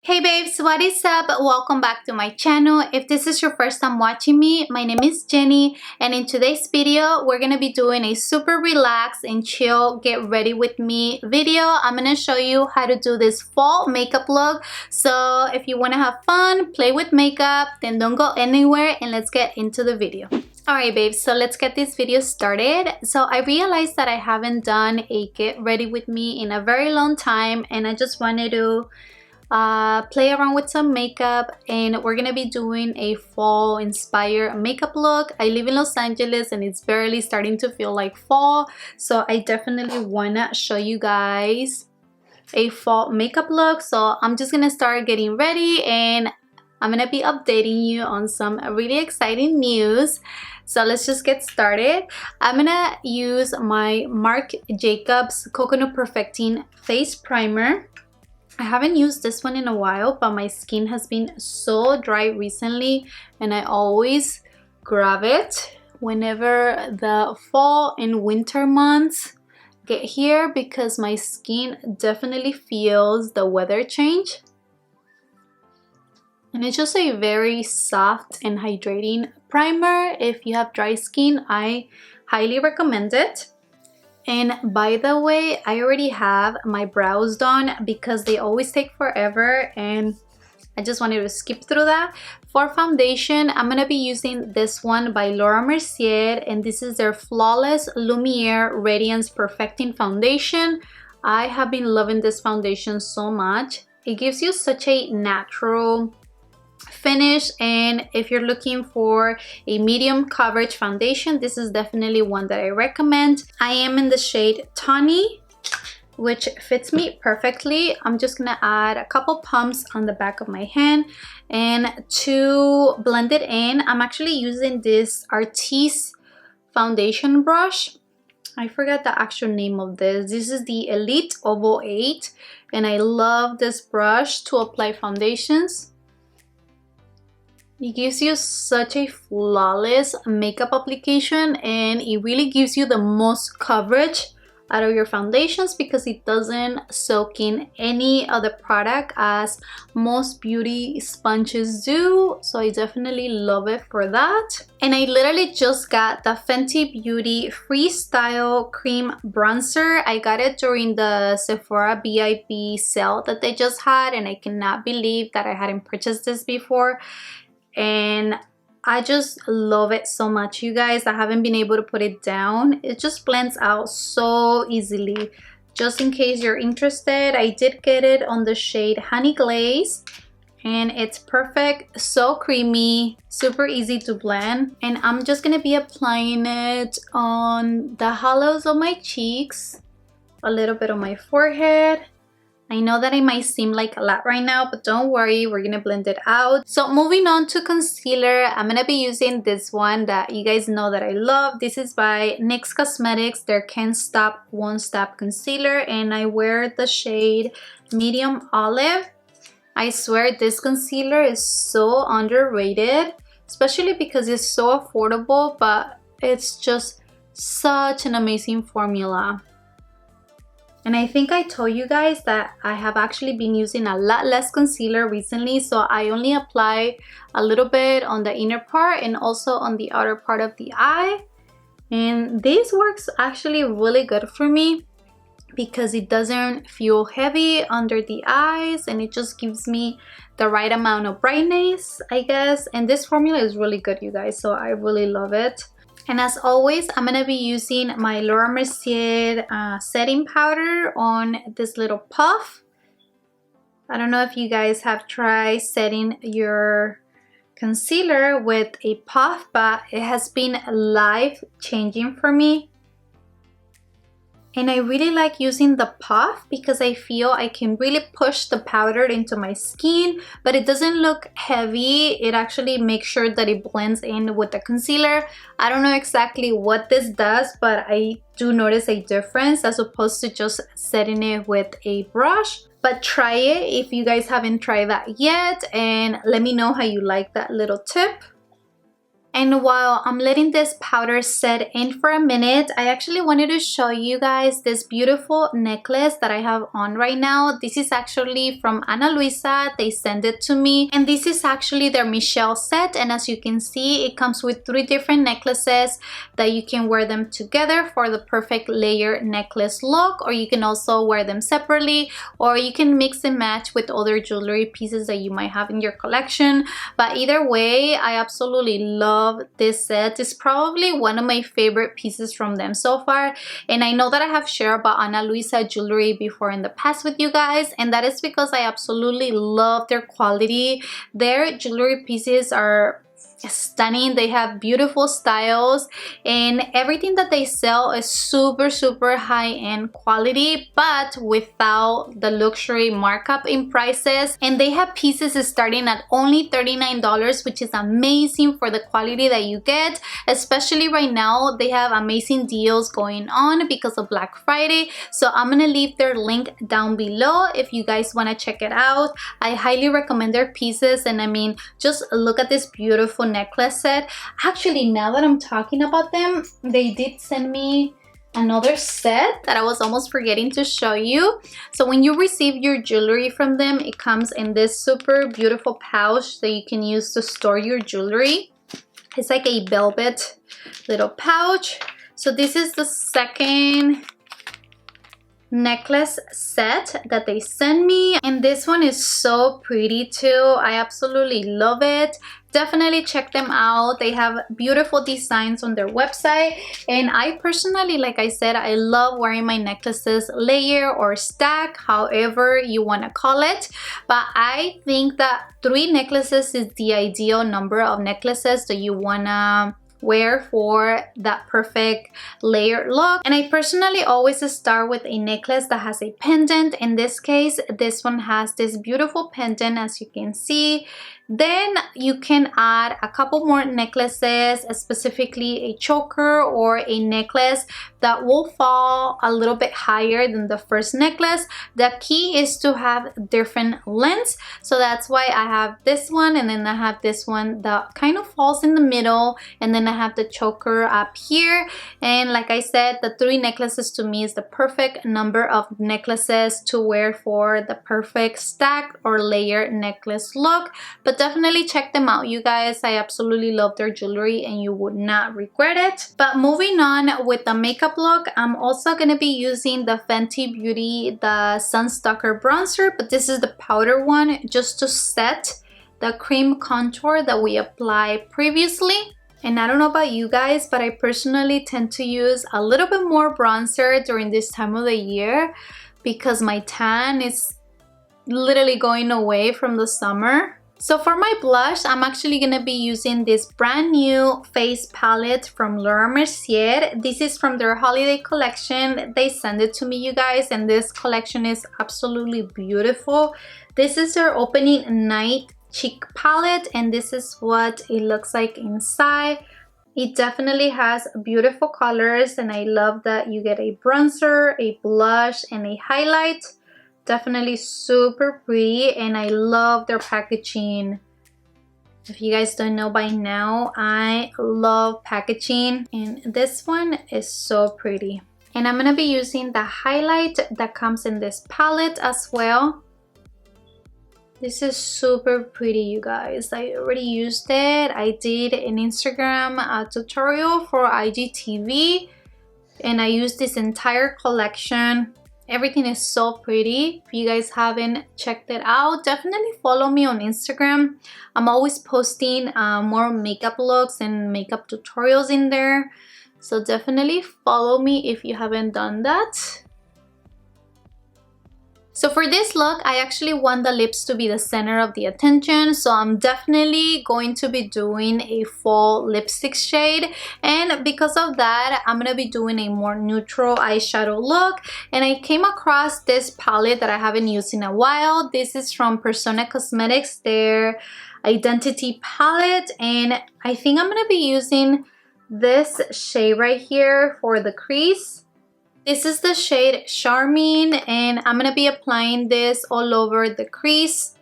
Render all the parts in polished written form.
Hey babes, what is up? Welcome back to my channel. If this is your first time watching me, my name is Jenny, and in today's video we're gonna be doing a super relaxed and chill get ready with me video. I'm gonna show you how to do this fall makeup look. So if you want to have fun, play with makeup, then don't go anywhere and let's get into the video. Alright babes, so let's get this video started. So I realized that I haven't done a get ready with me in a very long time, and I just wanted to play around with some makeup, and we're gonna be doing a fall inspired makeup look. I live in Los Angeles and it's barely starting to feel like fall, so I definitely wanna show you guys a fall makeup look. So I'm just gonna start getting ready and I'm gonna be updating you on some really exciting news. So let's just get started. I'm gonna use my Marc Jacobs Coconut Perfecting Face Primer. I haven't used this one in a while, but my skin has been so dry recently and I always grab it whenever the fall and winter months get here because my skin definitely feels the weather change. And it's just a very soft and hydrating primer. If you have dry skin, I highly recommend it. And by the way, I already have my brows done because they always take forever and I just wanted to skip through that. For foundation, I'm going to be using this one by Mercier, and this is their Flawless Lumiere Radiance Perfecting Foundation. I have been loving this foundation so much. It gives you such a natural finish, and if you're looking for a medium coverage foundation, this is definitely one that I recommend. I am in the shade Tawny, which fits me perfectly. I'm just gonna add a couple pumps on the back of my hand, and to blend it in, I'm actually using this Artiste foundation brush. I forgot the actual name of this. This is the Elite Oval 8, and I love this brush to apply foundations. It gives you such a flawless makeup application, and it really gives you the most coverage out of your foundations because it doesn't soak in any other product as most beauty sponges do. So I definitely love it for that. And I literally just got the Fenty Beauty Freestyle Cream Bronzer. I got it during the Sephora VIP sale that they just had, and I cannot believe that I hadn't purchased this before. And I just love it so much, you guys. I haven't been able to put it down. It just blends out so easily. Just in case you're interested, I did get it on the shade Honey Glaze, and it's perfect, so creamy, super easy to blend. And I'm just gonna be applying it on the hollows of my cheeks, a little bit on my forehead. I know that it might seem like a lot right now, but don't worry, we're gonna blend it out. So moving on to concealer, I'm gonna be using this one that you guys know that I love. This is by NYX Cosmetics, their Can't Stop Won't Stop concealer, and I wear the shade Medium Olive. I swear this concealer is so underrated, especially because it's so affordable, but it's just such an amazing formula. And I think I told you guys that I have actually been using a lot less concealer recently, so I only apply a little bit on the inner part and also on the outer part of the eye. And this works actually really good for me because it doesn't feel heavy under the eyes, and it just gives me the right amount of brightness, I guess. And this formula is really good, you guys, so I really love it. And as always, I'm going to be using my Laura Mercier setting powder on this little puff. I don't know if you guys have tried setting your concealer with a puff, but it has been life-changing for me. And I really like using the puff because I feel I can really push the powder into my skin, but it doesn't look heavy. It actually makes sure that it blends in with the concealer. I don't know exactly what this does, but I do notice a difference as opposed to just setting it with a brush. But try it if you guys haven't tried that yet, and let me know how you like that little tip. And while I'm letting this powder set in for a minute, I actually wanted to show you guys this beautiful necklace that I have on right now. This is actually from Ana Luisa. They sent it to me. And this is actually their Michelle set. And as you can see, it comes with 3 different necklaces that you can wear them together for the perfect layer necklace look. Or you can also wear them separately. Or you can mix and match with other jewelry pieces that you might have in your collection. But either way, I absolutely love this set. It's probably one of my favorite pieces from them so far, and I know that I have shared about Ana Luisa jewelry before in the past with you guys, and that is because I absolutely love their quality. Their jewelry pieces are stunning. They have beautiful styles, and everything that they sell is super high-end quality, but without the luxury markup in prices. And they have pieces starting at only $39, which is amazing for the quality that you get. Especially right now, they have amazing deals going on because of Black Friday. So I'm gonna leave their link down below if you guys want to check it out. I highly recommend their pieces, and I mean, just look at this beautiful necklace set. Actually, now that I'm talking about them, they did send me another set that I was almost forgetting to show you. So when you receive your jewelry from them, it comes in this super beautiful pouch that you can use to store your jewelry. It's like a velvet little pouch. So this is the second necklace set that they sent me, and this one is so pretty too. I absolutely love it. Definitely check them out. They have beautiful designs on their website, and I personally, like I said, I love wearing my necklaces layer or stack, however you want to call it. But I think that 3 necklaces is the ideal number of necklaces that you wanna wear for that perfect layered look. And I personally always start with a necklace that has a pendant. In this case, this one has this beautiful pendant, as you can see. Then you can add a couple more necklaces, specifically a choker or a necklace that will fall a little bit higher than the first necklace. The key is to have different lengths. So that's why I have this one, and then I have this one that kind of falls in the middle, and then I have the choker up here. And like I said, the 3 necklaces to me is the perfect number of necklaces to wear for the perfect stack or layer necklace look. But definitely check them out, you guys. I absolutely love their jewelry and you would not regret it. But moving on with the makeup look, I'm also going to be using the Fenty Beauty, the Sunstalker bronzer, but this is the powder one, just to set the cream contour that we applied previously. And I don't know about you guys, but I personally tend to use a little bit more bronzer during this time of the year because my tan is literally going away from the summer. So for my blush, I'm actually going to be using this brand new face palette from Mercier. This is from their holiday collection. They sent it to me, you guys, and this collection is absolutely beautiful. This is their opening night cheek palette, and this is what it looks like inside. It definitely has beautiful colors, and I love that you get a bronzer, a blush, and a highlight. Definitely super pretty, and I love their packaging. If you guys don't know by now, I love packaging, and this one is so pretty. And I'm gonna be using the highlight that comes in this palette as well. This is super pretty, you guys. I already used it. I did an Instagram tutorial for IGTV, and I used this entire collection. Everything is so pretty. If you guys haven't checked it out, definitely follow me on Instagram. I'm always posting more makeup looks and makeup tutorials in there. So definitely follow me if you haven't done that. So for this look, I actually want the lips to be the center of the attention. So I'm definitely going to be doing a fall lipstick shade. And because of that, I'm going to be doing a more neutral eyeshadow look. And I came across this palette that I haven't used in a while. This is from Persona Cosmetics, their Identity palette. And I think I'm going to be using this shade right here for the crease. This is the shade Charming, and I'm going to be applying this all over the crease.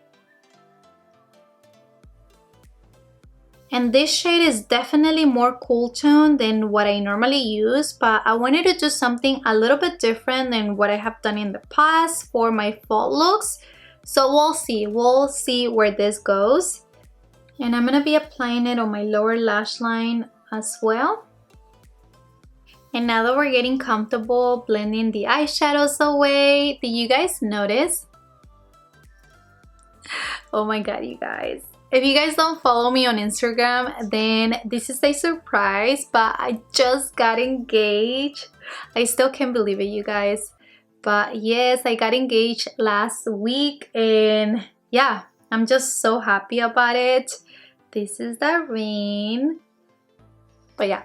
And this shade is definitely more cool tone than what I normally use, but I wanted to do something a little bit different than what I have done in the past for my fall looks. So we'll see where this goes. And I'm gonna be applying it on my lower lash line as well. And now that we're getting comfortable blending the eyeshadows away, did you guys notice? Oh my god, you guys. If you guys don't follow me on Instagram, then this is a surprise, but I just got engaged. I still can't believe it, you guys. But yes, I got engaged last week, and yeah, I'm just so happy about it. This is the ring. But yeah,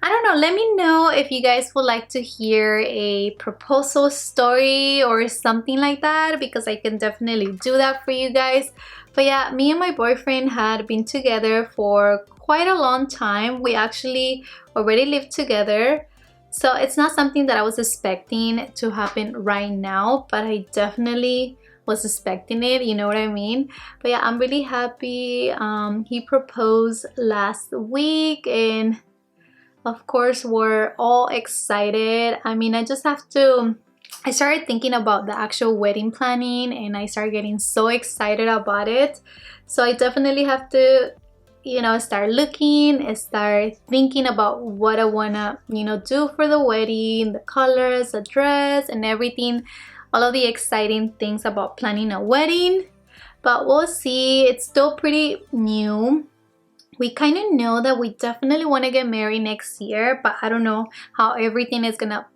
I don't know, let me know if you guys would like to hear a proposal story or something like that, because I can definitely do that for you guys. But yeah, me and my boyfriend had been together for quite a long time. We actually already lived together. So it's not something that I was expecting to happen right now, but I definitely was expecting it, you know what I mean? But yeah, I'm really happy. He proposed last week, and of course we're all excited. I mean, I started thinking about the actual wedding planning, and I started getting so excited about it. So I definitely have to, you know, start looking, start thinking about what I wanna, you know, do for the wedding, the colors, the dress, and everything, all of the exciting things about planning a wedding. But we'll see, it's still pretty new. We kind of know that we definitely want to get married next year, but I don't know how everything is gonna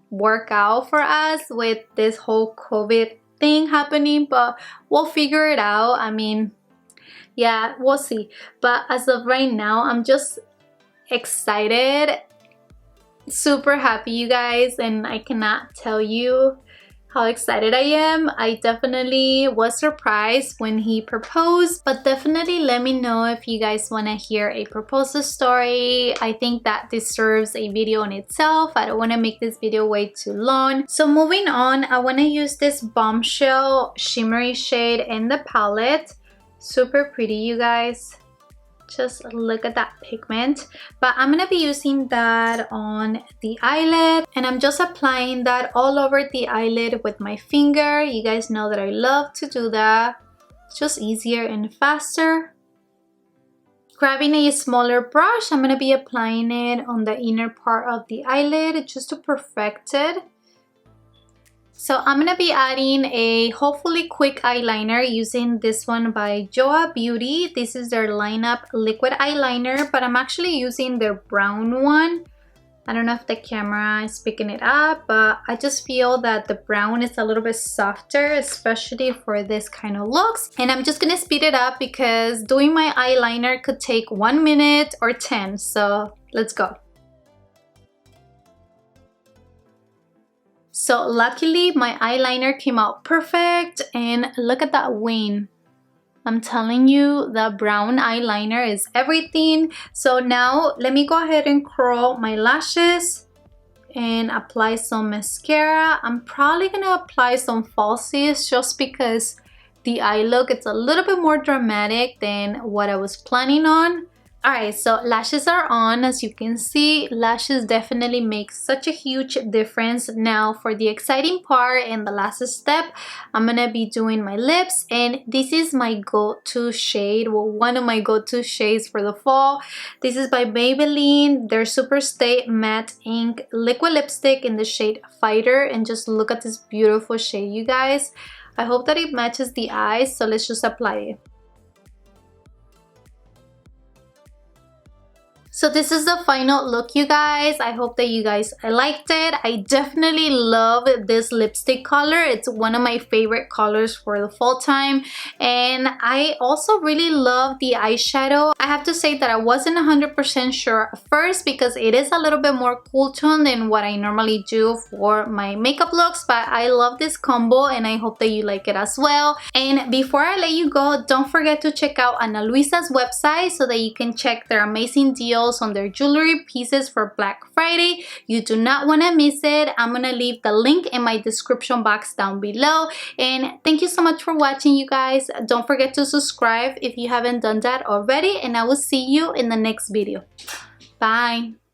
work out for us with this whole COVID thing happening, but we'll figure it out. I mean, yeah, we'll see. But as of right now, I'm just excited, super happy, you guys, and I cannot tell you how excited I am. I definitely was surprised when he proposed, but definitely let me know if you guys want to hear a proposal story. I think that deserves a video in itself. I don't want to make this video way too long. So moving on, I want to use this Bombshell shimmery shade in the palette. Super pretty, you guys. Just look at that pigment. But I'm gonna be using that on the eyelid, and I'm just applying that all over the eyelid with my finger. You guys know that I love to do that. It's just easier and faster. Grabbing a smaller brush, I'm gonna be applying it on the inner part of the eyelid just to perfect it. So I'm gonna be adding a hopefully quick eyeliner using this one by Joah Beauty. This is their lineup liquid eyeliner, but I'm actually using their brown one. I don't know if the camera is picking it up, but I just feel that the brown is a little bit softer, especially for this kind of looks. And I'm just gonna speed it up because doing my eyeliner could take 1 minute or 10. So let's go. So luckily my eyeliner came out perfect, and look at that wing. I'm telling you, the brown eyeliner is everything. So now let me go ahead and curl my lashes and apply some mascara. I'm probably gonna apply some falsies just because the eye look, it's a little bit more dramatic than what I was planning on. Alright, so lashes are on. As you can see, lashes definitely make such a huge difference. Now for the exciting part and the last step, I'm gonna be doing my lips, and this is my go-to shade, well, one of my go-to shades for the fall. This is by Maybelline, their SuperStay Matte Ink Liquid Lipstick in the shade Fighter, and just look at this beautiful shade, you guys. I hope that it matches the eyes, so let's just apply it. So this is the final look, you guys. I hope that you guys liked it. I definitely love this lipstick color. It's one of my favorite colors for the fall time. And I also really love the eyeshadow. I have to say that I wasn't 100% sure at first because it is a little bit more cool tone than what I normally do for my makeup looks. But I love this combo and I hope that you like it as well. And before I let you go, don't forget to check out Ana Luisa's website so that you can check their amazing deals sales on their jewelry pieces for Black Friday. You do not want to miss it. I'm gonna leave the link in my description box down below. And thank you so much for watching, you guys. Don't forget to subscribe if you haven't done that already, and I will see you in the next video. Bye.